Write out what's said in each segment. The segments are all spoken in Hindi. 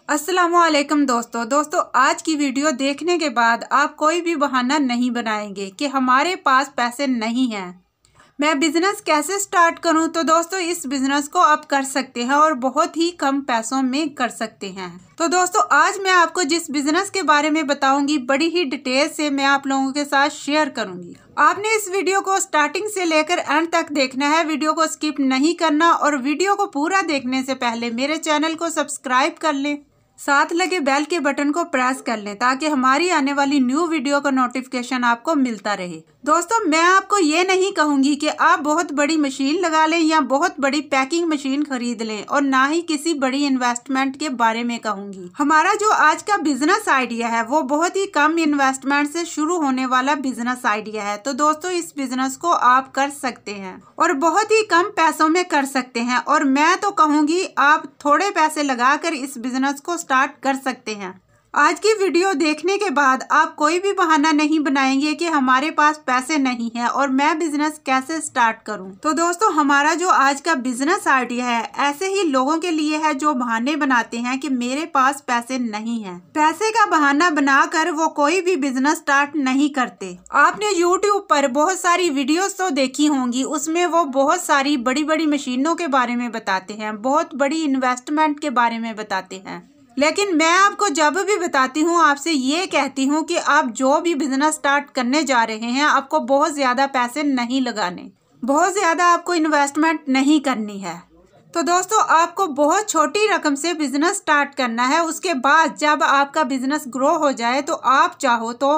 अस्सलामुअलैकुम दोस्तों आज की वीडियो देखने के बाद आप कोई भी बहाना नहीं बनाएंगे कि हमारे पास पैसे नहीं हैं। मैं बिज़नेस कैसे स्टार्ट करूं? तो दोस्तों इस बिज़नेस को आप कर सकते हैं और बहुत ही कम पैसों में कर सकते हैं। तो दोस्तों आज मैं आपको जिस बिज़नेस के बारे में बताऊंगी बड़ी ही डिटेल से मैं आप लोगों के साथ शेयर करूंगी। आपने इस वीडियो को स्टार्टिंग से लेकर एंड तक देखना है, वीडियो को स्किप नहीं करना और वीडियो को पूरा देखने से पहले मेरे चैनल को सब्सक्राइब कर लें, साथ लगे बेल के बटन को प्रेस कर लें ताकि हमारी आने वाली न्यू वीडियो का नोटिफिकेशन आपको मिलता रहे। दोस्तों मैं आपको ये नहीं कहूंगी कि आप बहुत बड़ी मशीन लगा लें या बहुत बड़ी पैकिंग मशीन खरीद लें और ना ही किसी बड़ी इन्वेस्टमेंट के बारे में कहूंगी। हमारा जो आज का बिजनेस आइडिया है वो बहुत ही कम इन्वेस्टमेंट से शुरू होने वाला बिजनेस आइडिया है। तो दोस्तों इस बिजनेस को आप कर सकते हैं और बहुत ही कम पैसों में कर सकते हैं और मैं तो कहूंगी आप थोड़े पैसे लगाकर इस बिजनेस को स्टार्ट कर सकते हैं। आज की वीडियो देखने के बाद आप कोई भी बहाना नहीं बनाएंगे कि हमारे पास पैसे नहीं है और मैं बिजनेस कैसे स्टार्ट करूं। तो दोस्तों हमारा जो आज का बिजनेस आइडिया है ऐसे ही लोगों के लिए है जो बहाने बनाते हैं कि मेरे पास पैसे नहीं है। पैसे का बहाना बनाकर वो कोई भी बिजनेस स्टार्ट नहीं करते। आपने YouTube पर बहुत सारी वीडियोस तो देखी होंगी, उसमें वो बहुत सारी बड़ी बड़ी मशीनों के बारे में बताते हैं, बहुत बड़ी इन्वेस्टमेंट के बारे में बताते हैं। लेकिन मैं आपको जब भी बताती हूँ आपसे ये कहती हूँ कि आप जो भी बिजनेस स्टार्ट करने जा रहे हैं आपको बहुत ज़्यादा पैसे नहीं लगाने, बहुत ज़्यादा आपको इन्वेस्टमेंट नहीं करनी है। तो दोस्तों आपको बहुत छोटी रकम से बिजनेस स्टार्ट करना है। उसके बाद जब आपका बिजनेस ग्रो हो जाए तो आप चाहो तो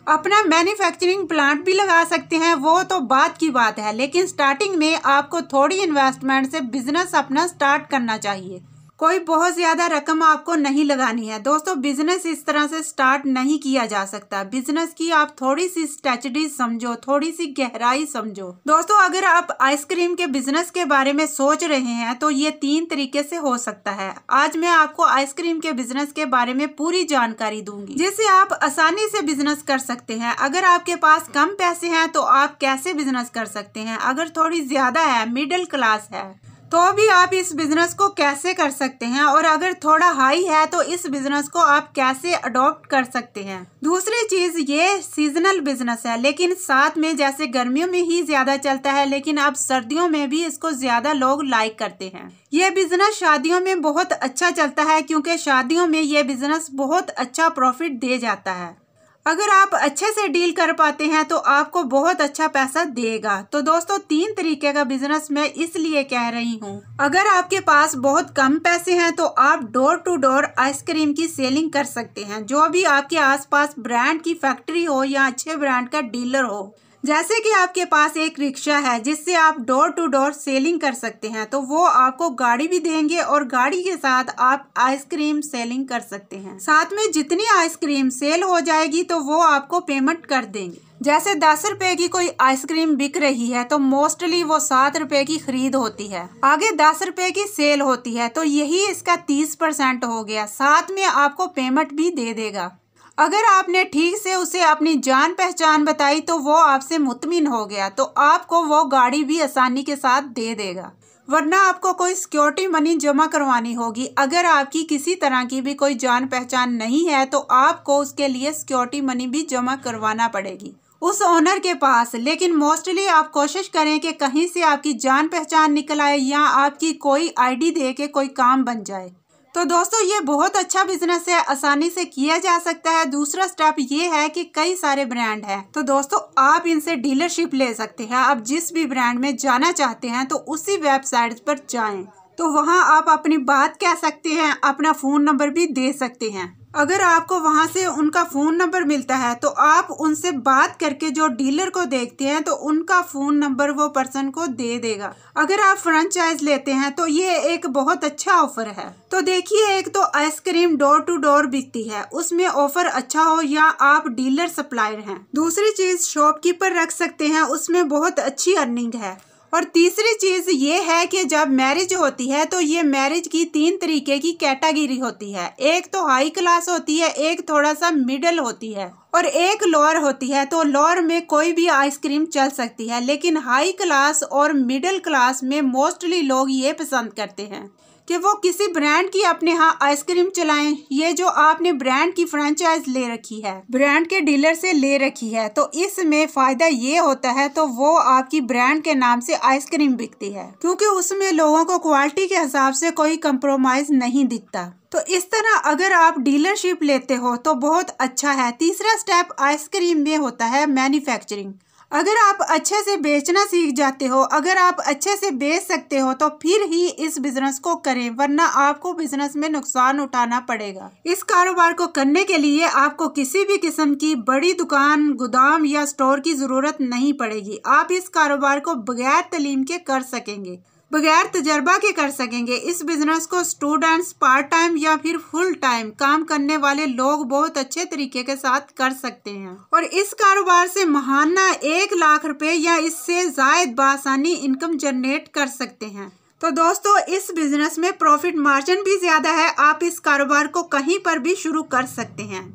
अपना मैन्युफैक्चरिंग प्लांट भी लगा सकते हैं, वो तो बात की बात है। लेकिन स्टार्टिंग में आपको थोड़ी इन्वेस्टमेंट से बिजनेस अपना स्टार्ट करना चाहिए। कोई बहुत ज्यादा रकम आपको नहीं लगानी है। दोस्तों बिजनेस इस तरह से स्टार्ट नहीं किया जा सकता। बिजनेस की आप थोड़ी सी स्ट्रेटजी समझो, थोड़ी सी गहराई समझो। दोस्तों अगर आप आइसक्रीम के बिजनेस के बारे में सोच रहे हैं तो ये 3 तरीके से हो सकता है। आज मैं आपको आइसक्रीम के बिजनेस के बारे में पूरी जानकारी दूंगी जिससे आप आसानी से बिजनेस कर सकते हैं। अगर आपके पास कम पैसे हैं तो आप कैसे बिजनेस कर सकते हैं, अगर थोड़ी ज्यादा है, मिडिल क्लास है, तो भी आप इस बिजनेस को कैसे कर सकते हैं, और अगर थोड़ा हाई है तो इस बिजनेस को आप कैसे अडॉप्ट कर सकते हैं। दूसरी चीज ये सीजनल बिजनेस है, लेकिन साथ में जैसे गर्मियों में ही ज्यादा चलता है लेकिन अब सर्दियों में भी इसको ज्यादा लोग लाइक करते हैं। ये बिजनेस शादियों में बहुत अच्छा चलता है क्योंकि शादियों में ये बिजनेस बहुत अच्छा प्रॉफिट दे जाता है। अगर आप अच्छे से डील कर पाते हैं तो आपको बहुत अच्छा पैसा देगा। तो दोस्तों 3 तरीके का बिजनेस मैं इसलिए कह रही हूँ। अगर आपके पास बहुत कम पैसे हैं तो आप डोर टू डोर आइसक्रीम की सेलिंग कर सकते हैं। जो भी आपके आसपास ब्रांड की फैक्ट्री हो या अच्छे ब्रांड का डीलर हो, जैसे कि आपके पास एक रिक्शा है जिससे आप डोर टू डोर सेलिंग कर सकते हैं, तो वो आपको गाड़ी भी देंगे और गाड़ी के साथ आप आइसक्रीम सेलिंग कर सकते हैं। साथ में जितनी आइसक्रीम सेल हो जाएगी तो वो आपको पेमेंट कर देंगे। जैसे 10 रुपए की कोई आइसक्रीम बिक रही है तो मोस्टली वो 7 रुपए की खरीद होती है, आगे 10 रुपए की सेल होती है, तो यही इसका 30% हो गया। साथ में आपको पेमेंट भी दे देगा। अगर आपने ठीक से उसे अपनी जान पहचान बताई तो वो आपसे मुतमिन हो गया तो आपको वो गाड़ी भी आसानी के साथ दे देगा। वरना आपको कोई सिक्योरिटी मनी जमा करवानी होगी। अगर आपकी किसी तरह की भी कोई जान पहचान नहीं है तो आपको उसके लिए सिक्योरिटी मनी भी जमा करवाना पड़ेगी उस ओनर के पास। लेकिन मोस्टली आप कोशिश करें कि कहीं से आपकी जान पहचान निकल आए या आपकी कोई आईडी दे के कोई काम बन जाए। तो दोस्तों ये बहुत अच्छा बिजनेस है, आसानी से किया जा सकता है। दूसरा स्टेप ये है कि कई सारे ब्रांड हैं, तो दोस्तों आप इनसे डीलरशिप ले सकते हैं। आप जिस भी ब्रांड में जाना चाहते हैं तो उसी वेबसाइट पर जाएं, तो वहां आप अपनी बात कह सकते हैं, अपना फ़ोन नंबर भी दे सकते हैं। अगर आपको वहां से उनका फ़ोन नंबर मिलता है तो आप उनसे बात करके जो डीलर को देखते हैं तो उनका फ़ोन नंबर वो पर्सन को दे देगा। अगर आप फ्रेंचाइज लेते हैं तो ये एक बहुत अच्छा ऑफर है। तो देखिए, एक तो आइसक्रीम डोर टू डोर बिकती है, उसमें ऑफर अच्छा हो, या आप डीलर सप्लायर हैं। दूसरी चीज शॉपकीपर रख सकते हैं, उसमें बहुत अच्छी अर्निंग है। और तीसरी चीज ये है कि जब मैरिज होती है तो ये मैरिज की 3 तरीके की कैटेगरी होती है। एक तो हाई क्लास होती है, एक थोड़ा सा मिडिल होती है और एक लोअर होती है। तो लोअर में कोई भी आइसक्रीम चल सकती है, लेकिन हाई क्लास और मिडिल क्लास में मोस्टली लोग ये पसंद करते हैं कि वो किसी ब्रांड की अपने यहाँ आइसक्रीम चलाएं। ये जो आपने ब्रांड की फ्रेंचाइज ले रखी है, ब्रांड के डीलर से ले रखी है, तो इसमें फायदा ये होता है तो वो आपकी ब्रांड के नाम से आइसक्रीम बिकती है, क्योंकि उसमें लोगों को क्वालिटी के हिसाब से कोई कंप्रोमाइज नहीं दिखता। तो इस तरह अगर आप डीलरशिप लेते हो तो बहुत अच्छा है। तीसरा स्टेप आइसक्रीम में होता है मैन्युफैक्चरिंग। अगर आप अच्छे से बेचना सीख जाते हो, अगर आप अच्छे से बेच सकते हो तो फिर ही इस बिजनेस को करें, वरना आपको बिजनेस में नुकसान उठाना पड़ेगा। इस कारोबार को करने के लिए आपको किसी भी किस्म की बड़ी दुकान, गोदाम या स्टोर की जरूरत नहीं पड़ेगी। आप इस कारोबार को बगैर तालीम के कर सकेंगे, बगैर तजर्बा के कर सकेंगे। इस बिजनेस को स्टूडेंट्स, पार्ट टाइम या फिर फुल टाइम काम करने वाले लोग बहुत अच्छे तरीके के साथ कर सकते हैं और इस कारोबार से महाना 1 लाख रुपए या इससे जायद बासानी इनकम जनरेट कर सकते हैं। तो दोस्तों, इस बिजनेस में प्रॉफिट मार्जिन भी ज्यादा है। आप इस कारोबार को कहीं पर भी शुरू कर सकते हैं।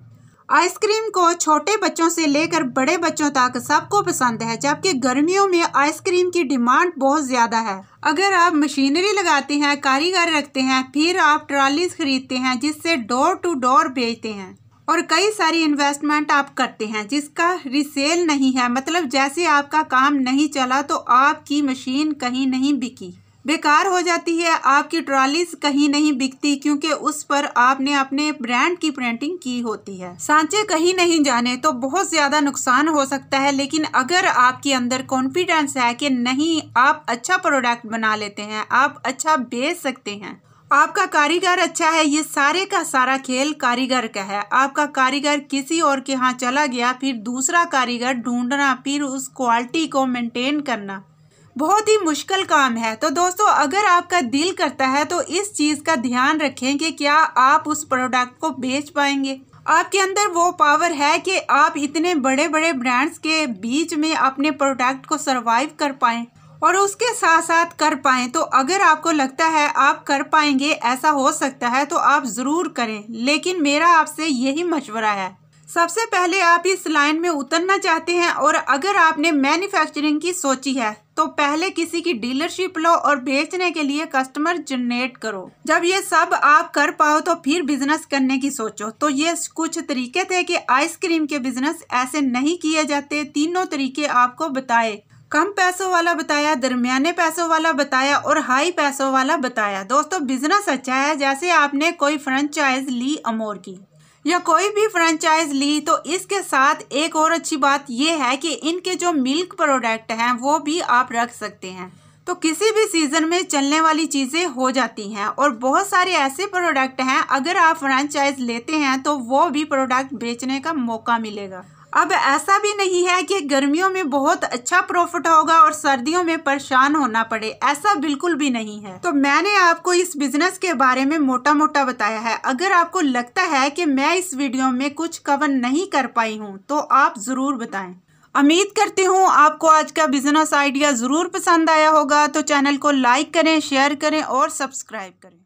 आइसक्रीम को छोटे बच्चों से लेकर बड़े बच्चों तक सबको पसंद है, जबकि गर्मियों में आइसक्रीम की डिमांड बहुत ज्यादा है। अगर आप मशीनरी लगाते हैं, कारीगर रखते हैं, फिर आप ट्रॉलीज खरीदते हैं जिससे डोर टू डोर बेचते हैं और कई सारी इन्वेस्टमेंट आप करते हैं जिसका रिसेल नहीं है, मतलब जैसे आपका काम नहीं चला तो आपकी मशीन कहीं नहीं बिकी, बेकार हो जाती है, आपकी ट्रॉलीज कहीं नहीं बिकती, क्योंकि उस पर आपने अपने ब्रांड की प्रिंटिंग की होती है। सांचे कहीं नहीं जाने तो बहुत ज्यादा नुकसान हो सकता है। लेकिन अगर आपके अंदर कॉन्फिडेंस है कि नहीं, आप अच्छा प्रोडक्ट बना लेते हैं, आप अच्छा बेच सकते हैं, आपका कारीगर अच्छा है, ये सारे का सारा खेल कारीगर का है। आपका कारीगर किसी और के यहाँ चला गया, फिर दूसरा कारीगर ढूंढना, फिर उस क्वालिटी को मेंटेन करना बहुत ही मुश्किल काम है। तो दोस्तों, अगर आपका दिल करता है तो इस चीज का ध्यान रखें कि क्या आप उस प्रोडक्ट को बेच पाएंगे। आपके अंदर वो पावर है कि आप इतने बड़े बड़े ब्रांड्स के बीच में अपने प्रोडक्ट को सरवाइव कर पाएं और उसके साथ साथ कर पाएं। तो अगर आपको लगता है आप कर पाएंगे, ऐसा हो सकता है, तो आप जरूर करें। लेकिन मेरा आपसे यही मशवरा है, सबसे पहले आप इस लाइन में उतरना चाहते हैं और अगर आपने मैन्युफैक्चरिंग की सोची है तो पहले किसी की डीलरशिप लो और बेचने के लिए कस्टमर जनरेट करो। जब ये सब आप कर पाओ तो फिर बिजनेस करने की सोचो। तो ये कुछ तरीके थे कि आइसक्रीम के बिजनेस ऐसे नहीं किए जाते। तीनों तरीके आपको बताए, कम पैसों वाला बताया, दरमियाने पैसों वाला बताया और हाई पैसों वाला बताया। दोस्तों, बिजनेस अच्छा है। जैसे आपने कोई फ्रेंचाइज ली अमूर की या कोई भी फ्रेंचाइज ली, तो इसके साथ एक और अच्छी बात यह है कि इनके जो मिल्क प्रोडक्ट हैं वो भी आप रख सकते हैं। तो किसी भी सीजन में चलने वाली चीजें हो जाती हैं और बहुत सारे ऐसे प्रोडक्ट हैं, अगर आप फ्रेंचाइज लेते हैं तो वो भी प्रोडक्ट बेचने का मौका मिलेगा। अब ऐसा भी नहीं है कि गर्मियों में बहुत अच्छा प्रॉफिट होगा और सर्दियों में परेशान होना पड़े, ऐसा बिल्कुल भी नहीं है। तो मैंने आपको इस बिजनेस के बारे में मोटा मोटा बताया है। अगर आपको लगता है कि मैं इस वीडियो में कुछ कवर नहीं कर पाई हूँ तो आप जरूर बताएं। उम्मीद करती हूँ आपको आज का बिजनेस आइडिया जरूर पसंद आया होगा। तो चैनल को लाइक करें, शेयर करें और सब्सक्राइब करें।